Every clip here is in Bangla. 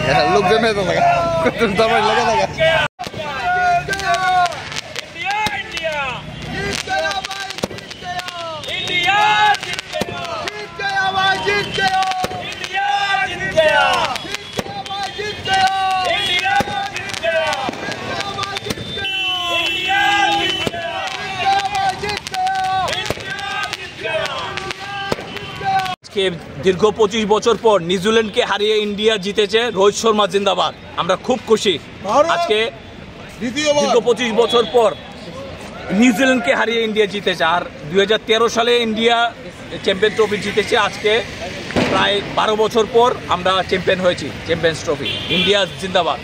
लोग जमे तो लगा दवाई लगा लगा দীর্ঘ 25 বছর পর নিউজিল্যান্ডকে হারিয়ে ইন্ডিয়া জিতেছে। রোহিত শর্মা জিন্দাবাদ। আমরা খুব খুশি আজকে দীর্ঘ 25 বছর পর নিউজিল্যান্ডকে হারিয়ে ইন্ডিয়া জিতেছে। আর 2013 সালে ইন্ডিয়া চ্যাম্পিয়ন ট্রফি জিতেছে। আজকে প্রায় 12 বছর পর আমরা চ্যাম্পিয়ন হয়েছি। Champions trophy. ইন্ডিয়া জিন্দাবাদ।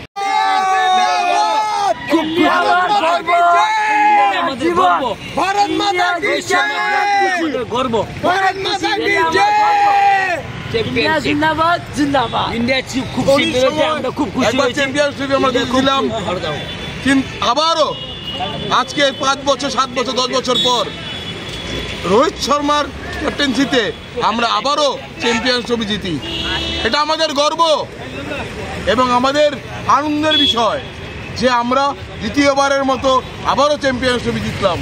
भारत माता की जय গর্ব भारत माता की जय इंडिया जिंदाबाद जिंदाबाद इंडिया खूब আমরা খুব খুশি একবার চ্যাম্পিয়নশিপ আমরা জিতলাম কিন্তু আবারও আজকে 5 বছর 7 বছর 10 বছর পর রোহিত শর্মার ক্যাপ্টেন্সিতে আমরা আবারও চ্যাম্পিয়ন্স ট্রফি জিতি। এটা আমাদের গর্ব এবং আমাদের আনন্দের বিষয় যে আমরা দ্বিতীয়বারের মতো আবারও চ্যাম্পিয়ন্স ট্রফি জিতলাম।